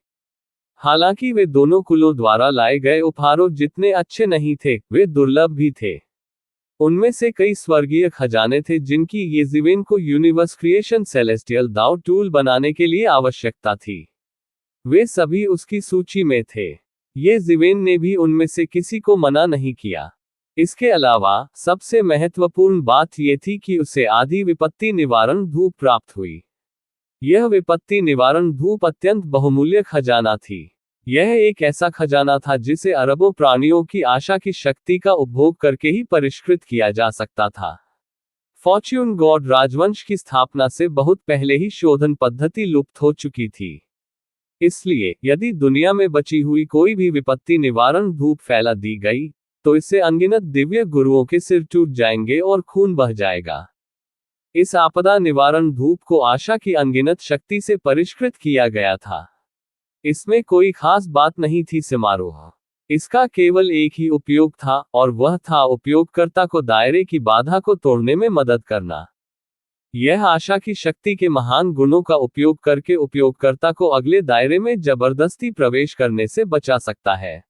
हालांकि वे दोनों कुलों द्वारा लाए गए उपहारों जितने अच्छे नहीं थे, वे दुर्लभ भी थे। उनमें से कई स्वर्गीय खजाने थे जिनकी ये ज़िवेन को यूनिवर्स क्रिएशन सेलेस्टियल दाव टूल बनाने के लिए आवश्यकता थी। वे सभी उसकी सूची में थे। ये ज़िवेन ने भी उनमें से किसी को मना नहीं किया। इसके अलावा सबसे महत्वपूर्ण बात यह थी कि उसे आधी विपत्ति निवारण धूप प्राप्त हुई। यह विपत्ति निवारण धूप अत्यंत बहुमूल्य खजाना थी। यह एक ऐसा खजाना था जिसे अरबों प्राणियों की आशा की शक्ति का उपभोग करके ही परिष्कृत किया जा सकता था। फॉर्च्यून गॉड राजवंश की स्थापना से बहुत पहले ही शोधन पद्धति लुप्त हो चुकी थी। इसलिए यदि दुनिया में बची हुई कोई भी विपत्ति निवारण धूप फैला दी गई, तो इससे अनगिनत दिव्य गुरुओं के सिर टूट जाएंगे और खून बह जाएगा। इस आपदा निवारण धूप को आशा की अनगिनत शक्ति से परिष्कृत किया गया था। इसमें कोई खास बात नहीं थी समारोह। इसका केवल एक ही उपयोग था, और वह था उपयोगकर्ता को दायरे की बाधा को तोड़ने में मदद करना। यह आशा की शक्ति के महान गुणों का उपयोग करके उपयोगकर्ता को अगले दायरे में जबरदस्ती प्रवेश करने से बचा सकता है।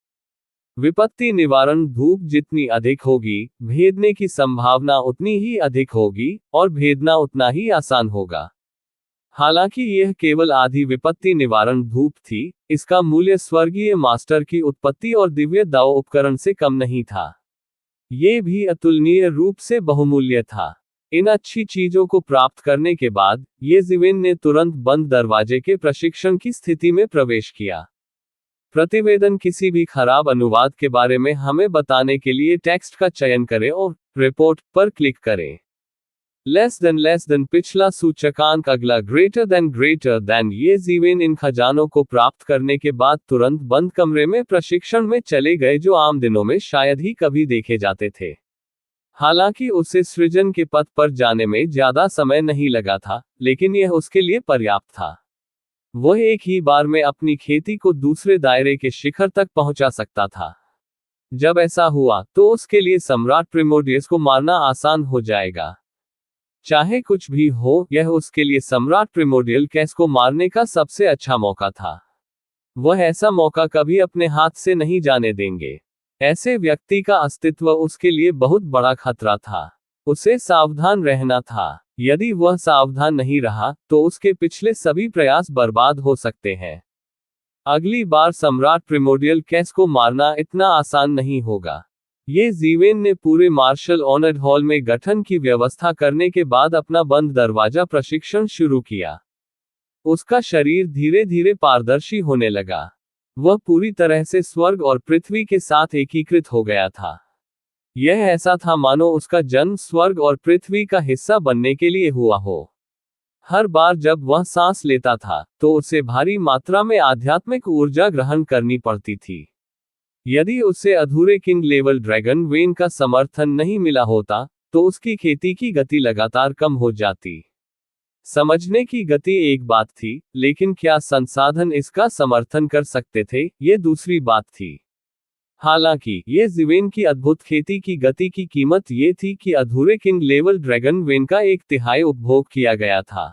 विपत्ति निवारण धूप जितनी अधिक होगी, भेदने की संभावना उतनी ही अधिक होगी, और भेदना उतना ही आसान होगा। हालांकि यह केवल आधी विपत्ति निवारण धूप थी, इसका मूल्य स्वर्गीय मास्टर की उत्पत्ति और दिव्य दाव उपकरण से कम नहीं था। ये भी अतुलनीय रूप से बहुमूल्य था। इन अच्छी चीजों को प्राप्त करने के बाद ये ज़िवेन ने तुरंत बंद दरवाजे के प्रशिक्षण की स्थिति में प्रवेश किया। प्रतिवेदन किसी भी खराब अनुवाद के बारे में हमें बताने के लिए टेक्स्ट का चयन करें और रिपोर्ट पर क्लिक करें। लेस देन पिछला सूचकांक अगला ग्रेटर देन ये ज़िवेन इन खजानों को प्राप्त करने के बाद तुरंत बंद कमरे में प्रशिक्षण में चले गए जो आम दिनों में शायद ही कभी देखे जाते थे। हालांकि उसे सृजन के पथ पर जाने में ज्यादा समय नहीं लगा था, लेकिन यह उसके लिए पर्याप्त था। वह एक ही बार में अपनी खेती को दूसरे दायरे के शिखर तक पहुंचा सकता था। जब ऐसा हुआ तो उसके लिए सम्राट प्रिमोर्डियस को मारना आसान हो जाएगा। चाहे कुछ भी हो, यह उसके लिए सम्राट प्रिमोर्डियल कैस को मारने का सबसे अच्छा मौका था। वह ऐसा मौका कभी अपने हाथ से नहीं जाने देंगे। ऐसे व्यक्ति का अस्तित्व उसके लिए बहुत बड़ा खतरा था। उसे सावधान रहना था। यदि वह सावधान नहीं रहा, तो उसके पिछले सभी प्रयास बर्बाद हो सकते हैं। अगली बार सम्राट प्रिमोर्डियल कैस को मारना इतना आसान नहीं होगा। ये ज़िवेन ने पूरे मार्शल ऑनर्ड हॉल में गठन की व्यवस्था करने के बाद अपना बंद दरवाजा प्रशिक्षण शुरू किया। उसका शरीर धीरे धीरे पारदर्शी होने लगा। वह पूरी तरह से स्वर्ग और पृथ्वी के साथ एकीकृत हो गया था। यह ऐसा था मानो उसका जन्म स्वर्ग और पृथ्वी का हिस्सा बनने के लिए हुआ हो। हर बार जब वह सांस लेता था तो उसे भारी मात्रा में आध्यात्मिक ऊर्जा ग्रहण करनी पड़ती थी। यदि उसे अधूरे किंग लेवल ड्रैगन वेन का समर्थन नहीं मिला होता तो उसकी खेती की गति लगातार कम हो जाती। समझने की गति एक बात थी, लेकिन क्या संसाधन इसका समर्थन कर सकते थे, ये दूसरी बात थी। हालांकि ये जीवेन की अद्भुत खेती की गति की कीमत ये थी कि अधूरे किंग लेवल ड्रैगन वेन का 1/3 उपभोग किया गया था।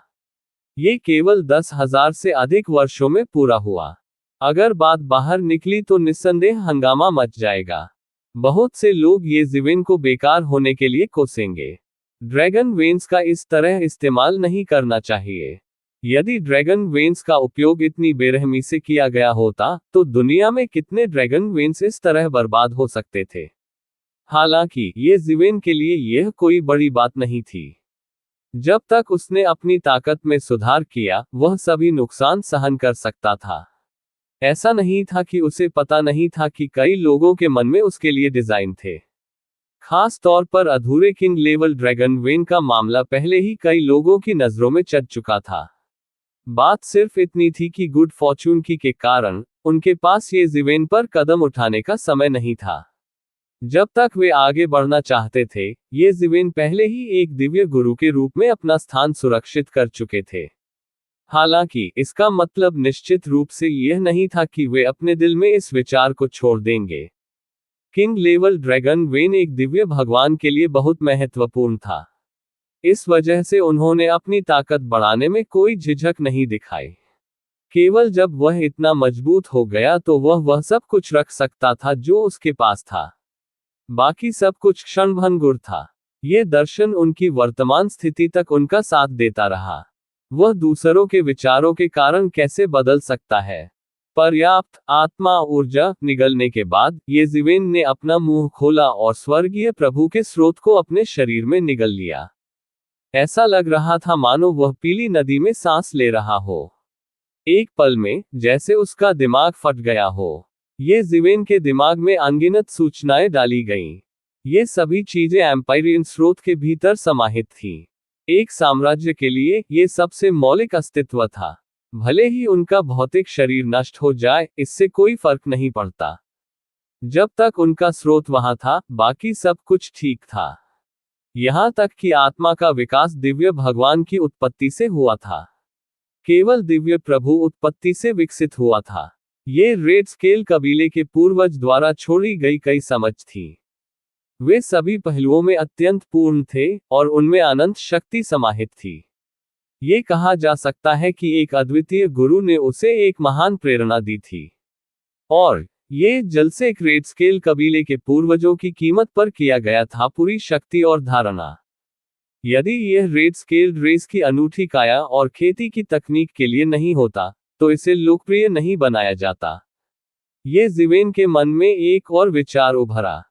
ये केवल 10,000 से अधिक वर्षों में पूरा हुआ। अगर बात बाहर निकली तो निस्संदेह हंगामा मच जाएगा। बहुत से लोग ये जीवेन को बेकार होने के लिए कोसेंगे। ड्रैगन वेन्स का इस तरह इस्तेमाल नहीं करना चाहिए। यदि ड्रैगन वेन्स का उपयोग इतनी बेरहमी से किया गया होता तो दुनिया में कितने ड्रैगन वेन्स इस तरह बर्बाद हो सकते थे। हालांकि ये जीवेन के लिए यह कोई बड़ी बात नहीं थी। जब तक उसने अपनी ताकत में सुधार किया वह सभी नुकसान सहन कर सकता था। ऐसा नहीं था कि उसे पता नहीं था कि कई लोगों के मन में उसके लिए डिजाइन थे। खास तौर पर अधूरे किंग लेवल ड्रैगन वेन का मामला पहले ही कई लोगों की नजरों में चढ़ चुका था। बात सिर्फ इतनी थी कि गुड फॉर्चून की के कारण उनके पास ये जीवेन पर कदम उठाने का समय नहीं था। जब तक वे आगे बढ़ना चाहते थे, ये जीवेन पहले ही एक दिव्य गुरु के रूप में अपना स्थान सुरक्षित कर चुके थे। हालांकि इसका मतलब निश्चित रूप से यह नहीं था कि वे अपने दिल में इस विचार को छोड़ देंगे। किंग लेवल ड्रैगन वेन एक दिव्य भगवान के लिए बहुत महत्वपूर्ण था। इस वजह से उन्होंने अपनी ताकत बढ़ाने में कोई झिझक नहीं दिखाई। केवल जब वह इतना मजबूत हो गया तो वह सब कुछ रख सकता था जो उसके पास था। बाकी सब कुछ क्षणभंगुर था। ये दर्शन उनकी वर्तमान स्थिति तक उनका साथ देता रहा। वह दूसरों के विचारों के कारण कैसे बदल सकता है। पर्याप्त आत्मा ऊर्जा निगलने के बाद ये जीवेन ने अपना मुंह खोला और स्वर्गीय प्रभु के स्रोत को अपने शरीर में निगल लिया। ऐसा लग रहा था मानो वह पीली नदी में सांस ले रहा हो। एक पल में जैसे उसका दिमाग फट गया हो। ये जीवेन के दिमाग में अनगिनत सूचनाएं डाली गईं। ये सभी चीजें एम्पायरियन स्रोत के भीतर समाहित थीं। एक साम्राज्य के लिए ये सबसे मौलिक अस्तित्व था। भले ही उनका भौतिक शरीर नष्ट हो जाए, इससे कोई फर्क नहीं पड़ता। जब तक उनका स्रोत वहां था, बाकी सब कुछ ठीक था। यहां तक कि आत्मा का विकास दिव्य भगवान की उत्पत्ति से हुआ था। केवल दिव्य प्रभु उत्पत्ति से विकसित हुआ था। ये रेड स्केल कबीले के पूर्वज द्वारा छोड़ी गई कई समझ थी। वे सभी पहलुओं में अत्यंत पूर्ण थे और उनमें अनंत शक्ति समाहित थी। ये कहा जा सकता है कि एक अद्वितीय गुरु ने उसे एक महान प्रेरणा दी थी। और ये जलसे एक रेड स्केल कबीले के पूर्वजों की कीमत पर किया गया था पूरी शक्ति और धारणा। यदि यह रेड स्केल रेस की अनूठी काया और खेती की तकनीक के लिए नहीं होता तो इसे लोकप्रिय नहीं बनाया जाता। ये जीवेन के मन में एक और विचार उभरा।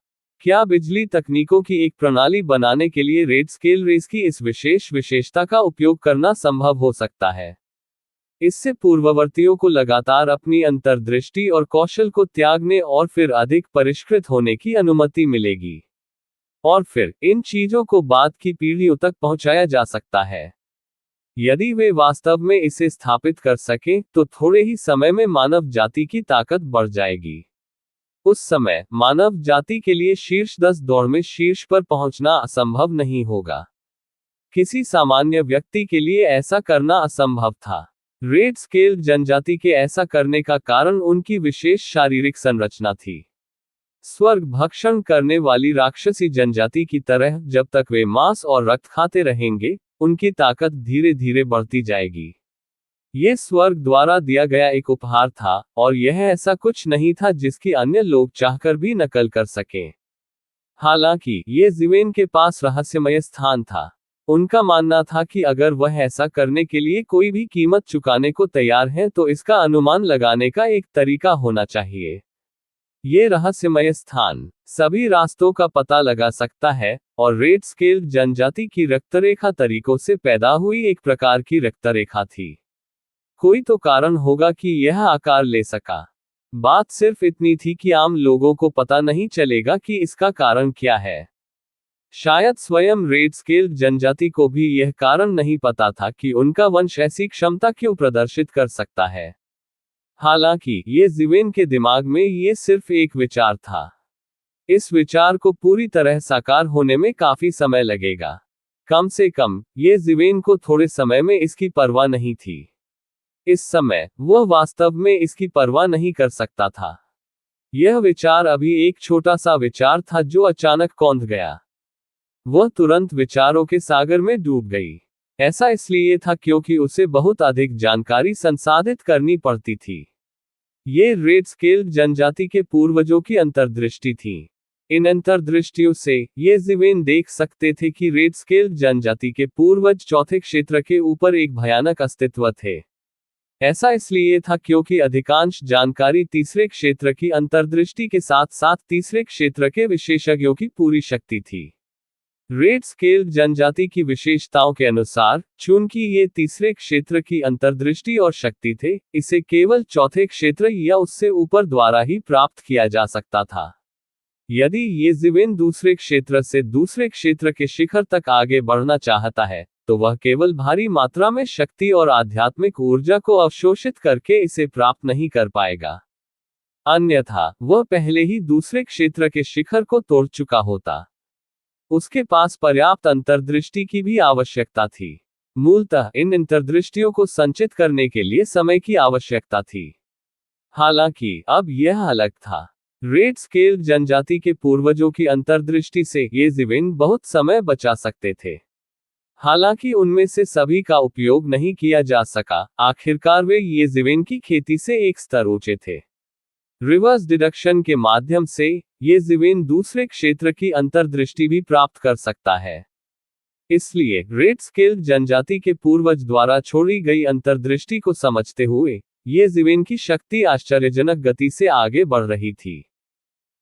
क्या बिजली तकनीकों की एक प्रणाली बनाने के लिए रेड स्केल रेस की इस विशेष विशेषता का उपयोग करना संभव हो सकता है? इससे पूर्ववर्तियों को लगातार अपनी अंतर्दृष्टि और कौशल को त्यागने और फिर अधिक परिष्कृत होने की अनुमति मिलेगी। और फिर इन चीजों को बाद की पीढ़ियों तक पहुंचाया जा सकता है। यदि वे वास्तव में इसे स्थापित कर सकें तो थोड़े ही समय में मानव जाति की ताकत बढ़ जाएगी। उस समय मानव जाति के लिए शीर्ष 10 दौड़ में शीर्ष पर पहुंचना असंभव नहीं होगा। किसी सामान्य व्यक्ति के लिए ऐसा करना असंभव था। रेड स्केल जनजाति के ऐसा करने का कारण उनकी विशेष शारीरिक संरचना थी। स्वर्ग भक्षण करने वाली राक्षसी जनजाति की तरह जब तक वे मांस और रक्त खाते रहेंगे, उनकी ताकत धीरे धीरे बढ़ती जाएगी। ये स्वर्ग द्वारा दिया गया एक उपहार था और यह ऐसा कुछ नहीं था जिसकी अन्य लोग चाहकर भी नकल कर सकें। हालांकि ये जीवेन के पास रहस्यमय स्थान था। उनका मानना था कि अगर वह ऐसा करने के लिए कोई भी कीमत चुकाने को तैयार है तो इसका अनुमान लगाने का एक तरीका होना चाहिए। ये रहस्यमय स्थान सभी रास्तों का पता लगा सकता है और रेड स्केल जनजाति की रक्तरेखा तरीकों से पैदा हुई एक प्रकार की रक्तरेखा थी। कोई तो कारण होगा कि यह आकार ले सका। बात सिर्फ इतनी थी कि आम लोगों को पता नहीं चलेगा कि इसका कारण क्या है। शायद स्वयं रेड स्केल जनजाति को भी यह कारण नहीं पता था कि उनका वंश ऐसी क्षमता क्यों प्रदर्शित कर सकता है। हालांकि ये जिवेन के दिमाग में ये सिर्फ एक विचार था। इस विचार को पूरी तरह साकार होने में काफी समय लगेगा। कम से कम ये जिवेन को थोड़े समय में इसकी परवाह नहीं थी। इस समय वह वास्तव में इसकी परवाह नहीं कर सकता था। यह विचार अभी एक छोटा सा विचार था जो अचानक कौंध गया। वह तुरंत विचारों के सागर में डूब गई। ऐसा इसलिए था क्योंकि उसे बहुत अधिक जानकारी संसाधित करनी पड़ती थी। ये रेड स्केल जनजाति के पूर्वजों की अंतर्दृष्टि थी। इन अंतर्दृष्टियों से ये जिवेन देख सकते थे कि रेड स्केल जनजाति के पूर्वज चौथे क्षेत्र के ऊपर एक भयानक अस्तित्व थे। ऐसा इसलिए था क्योंकि अधिकांश जानकारी तीसरे क्षेत्र की अंतर्दृष्टि के साथ साथ तीसरे क्षेत्र के विशेषज्ञों की पूरी शक्ति थी। रेड स्केल जनजाति की विशेषताओं के अनुसार, चूंकि ये तीसरे क्षेत्र की अंतर्दृष्टि और शक्ति थे, इसे केवल चौथे क्षेत्र या उससे ऊपर द्वारा ही प्राप्त किया जा सकता था। यदि ये जिवेन दूसरे क्षेत्र से दूसरे क्षेत्र के शिखर तक आगे बढ़ना चाहता है, तो वह केवल भारी मात्रा में शक्ति और आध्यात्मिक ऊर्जा को अवशोषित करके इसे प्राप्त नहीं कर पाएगा। अन्यथा वह पहले ही दूसरे क्षेत्र के शिखर को तोड़ चुका होता। उसके पास पर्याप्त अंतर्दृष्टि की भी आवश्यकता थी। मूलतः इन अंतर्दृष्टियों को संचित करने के लिए समय की आवश्यकता थी। हालांकि अब यह अलग था। रेड स्केल जनजाति के पूर्वजों की अंतर्दृष्टि से ये जिवेन बहुत समय बचा सकते थे। हालांकि उनमें से सभी का उपयोग नहीं किया जा सका। आखिरकार वे ये जिवेन की खेती से एक स्तर ऊंचे थे। रिवर्स डिडक्शन के माध्यम से ये जिवेन दूसरे क्षेत्र की अंतर्दृष्टि भी प्राप्त कर सकता है। इसलिए रेड स्केल जनजाति के पूर्वज द्वारा छोड़ी गई अंतर्दृष्टि को समझते हुए ये जिवेन की शक्ति आश्चर्यजनक गति से आगे बढ़ रही थी।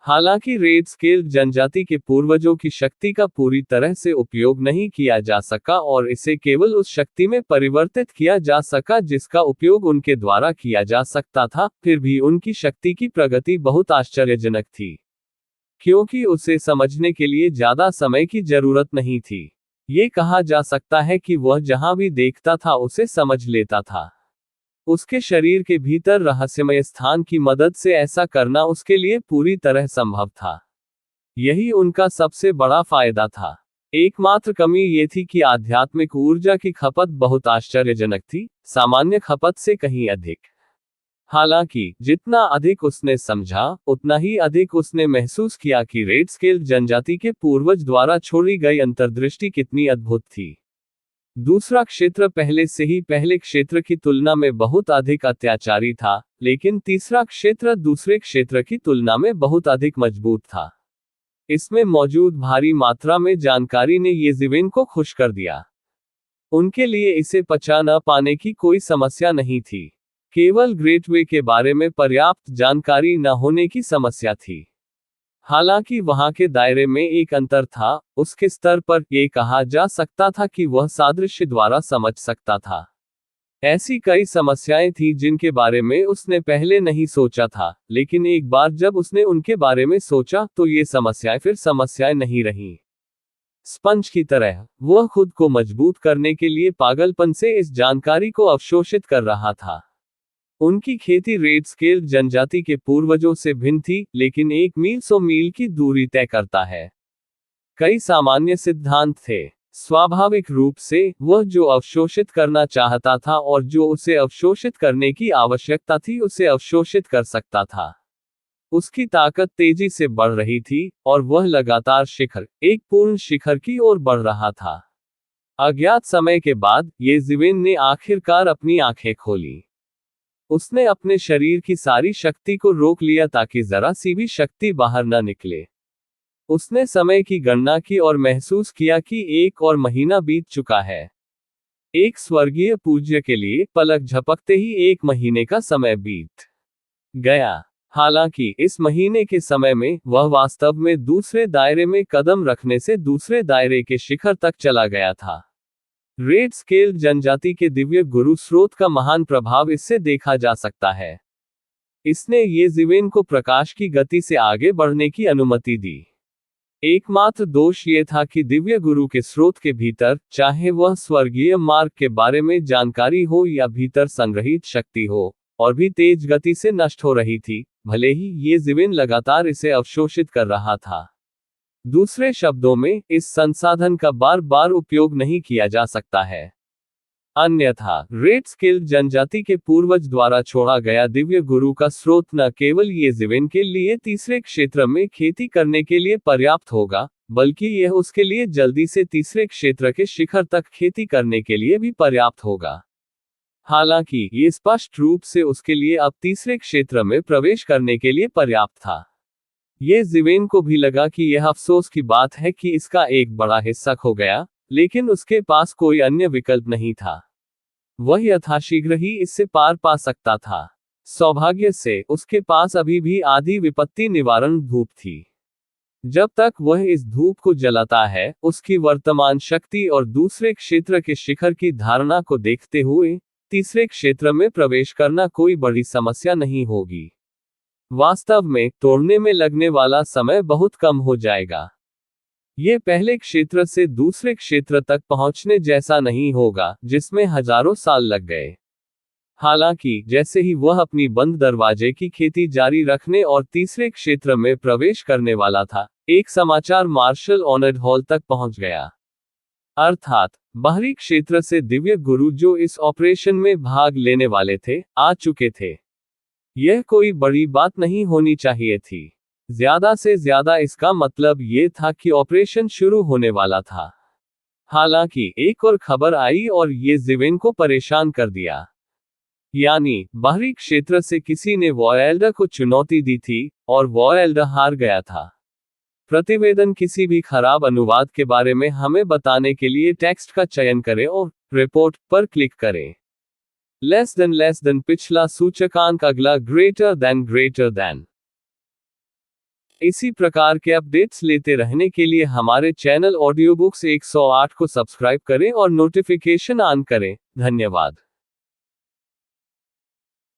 हालांकि रेड स्केल जनजाति के पूर्वजों की शक्ति का पूरी तरह से उपयोग नहीं किया जा सका और इसे केवल उस शक्ति में परिवर्तित किया जा सका जिसका उपयोग उनके द्वारा किया जा सकता था, फिर भी उनकी शक्ति की प्रगति बहुत आश्चर्यजनक थी, क्योंकि उसे समझने के लिए ज्यादा समय की जरूरत नहीं थी। ये कहा जा सकता है कि वह जहां भी देखता था उसे समझ लेता था। उसके शरीर के भीतर रहस्यमय स्थान की मदद से ऐसा करना उसके लिए पूरी तरह संभव था। यही उनका सबसे बड़ा फायदा था। एकमात्र कमी ये थी कि आध्यात्मिक ऊर्जा की खपत बहुत आश्चर्यजनक थी, सामान्य खपत से कहीं अधिक। हालांकि जितना अधिक उसने समझा, उतना ही अधिक उसने महसूस किया कि रेड स्केल जनजाति के पूर्वज द्वारा छोड़ी गई अंतर्दृष्टि कितनी अद्भुत थी। दूसरा क्षेत्र पहले से ही पहले क्षेत्र की तुलना में बहुत अधिक अत्याचारी था, लेकिन तीसरा क्षेत्र दूसरे क्षेत्र की तुलना में बहुत अधिक मजबूत था। इसमें मौजूद भारी मात्रा में जानकारी ने ये जिवेन को खुश कर दिया। उनके लिए इसे पचा न पाने की कोई समस्या नहीं थी, केवल ग्रेट वे के बारे में पर्याप्त जानकारी न होने की समस्या थी। हालांकि वहां के दायरे में एक अंतर था, उसके स्तर पर यह कहा जा सकता था कि वह सादृश्य द्वारा समझ सकता था। ऐसी कई समस्याएं थीं जिनके बारे में उसने पहले नहीं सोचा था, लेकिन एक बार जब उसने उनके बारे में सोचा तो ये समस्याएं फिर समस्याएं नहीं रहीं। स्पंज की तरह वह खुद को मजबूत करने के लिए पागलपन से इस जानकारी को अवशोषित कर रहा था। उनकी खेती रेड स्केल जनजाति के पूर्वजों से भिन्न थी, लेकिन 1 मील 100 मील की दूरी तय करता है। कई सामान्य सिद्धांत थे। स्वाभाविक रूप से वह जो अवशोषित करना चाहता था और जो उसे अवशोषित करने की आवश्यकता थी उसे अवशोषित कर सकता था। उसकी ताकत तेजी से बढ़ रही थी और वह लगातार शिखर, एक पूर्ण शिखर की ओर बढ़ रहा था। अज्ञात समय के बाद ये जिवेन ने आखिरकार अपनी आंखें खोली। उसने अपने शरीर की सारी शक्ति को रोक लिया ताकि जरा सी भी शक्ति बाहर न निकले। उसने समय की गणना की और महसूस किया कि 1 और महीना बीत चुका है। एक स्वर्गीय पूज्य के लिए पलक झपकते ही 1 महीने का समय बीत गया। हालांकि इस महीने के समय में वह वास्तव में दूसरे दायरे में कदम रखने से दूसरे दायरे के शिखर तक चला गया था। रेड स्केल जनजाति के दिव्य गुरु स्रोत का महान प्रभाव इससे देखा जा सकता है। इसने ये जीवेन को प्रकाश की गति से आगे बढ़ने की अनुमति दी। एकमात्र दोष ये था कि दिव्य गुरु के स्रोत के भीतर, चाहे वह स्वर्गीय मार्ग के बारे में जानकारी हो या भीतर संग्रहित शक्ति हो, और भी तेज गति से नष्ट हो रही थी, भले ही ये जीवेन लगातार इसे अवशोषित कर रहा था। दूसरे शब्दों में, इस संसाधन का बार बार उपयोग नहीं किया जा सकता है। अन्यथा, रेड स्किल्ड जनजाति के पूर्वज द्वारा छोड़ा गया दिव्य गुरु का स्रोत न केवल ये जीवेन के लिए तीसरे क्षेत्र में खेती करने के लिए पर्याप्त होगा, बल्कि यह उसके लिए जल्दी से तीसरे क्षेत्र के शिखर तक खेती करने के लिए भी पर्याप्त होगा। हालांकि ये स्पष्ट रूप से उसके लिए अब तीसरे क्षेत्र में प्रवेश करने के लिए पर्याप्त था। ये जीवेन को भी लगा कि यह अफसोस की बात है कि इसका एक बड़ा हिस्सा खो गया, लेकिन उसके पास कोई अन्य विकल्प नहीं था। वह यथाशीघ्र ही इससे पार पा सकता था। सौभाग्य से, उसके पास अभी भी आधी विपत्ति निवारण धूप थी। जब तक वह इस धूप को जलाता है, उसकी वर्तमान शक्ति और दूसरे क्षेत्र के शिखर की धारणा को देखते हुए, तीसरे क्षेत्र में प्रवेश करना कोई बड़ी समस्या नहीं होगी। वास्तव में, तोड़ने में लगने वाला समय बहुत कम हो जाएगा। ये पहले क्षेत्र से दूसरे क्षेत्र तक पहुंचने जैसा नहीं होगा, जिसमें हजारों साल लग गए। हालांकि, जैसे ही वह अपनी बंद दरवाजे की खेती जारी रखने और तीसरे क्षेत्र में प्रवेश करने वाला था, एक समाचार मार्शल ऑनर्ड हॉल तक पहुंच गया। अर्थात, बाहरी क्षेत्र से दिव्य गुरु जो इस ऑपरेशन में भाग लेने वाले थे, आ चुके थे। यह कोई बड़ी बात नहीं होनी चाहिए थी। ज्यादा से ज्यादा इसका मतलब ये था कि ऑपरेशन शुरू होने वाला था। हालांकि, एक और खबर आई और ये जीवेन को परेशान कर दिया। यानी, बाहरी क्षेत्र से किसी ने वॉयल्डर को चुनौती दी थी, और वॉयल्डर हार गया था। प्रतिवेदन किसी भी खराब अनुवाद के बारे में हमें बताने के लिए टेक्स्ट का चयन करें और रिपोर्ट पर क्लिक करें। लेस देन पिछला सूचकांक, अगला ग्रेटर देन। इसी प्रकार के अपडेट्स लेते रहने के लिए हमारे चैनल ऑडियो बुक्स 108 को सब्सक्राइब करें और नोटिफिकेशन ऑन करें। धन्यवाद।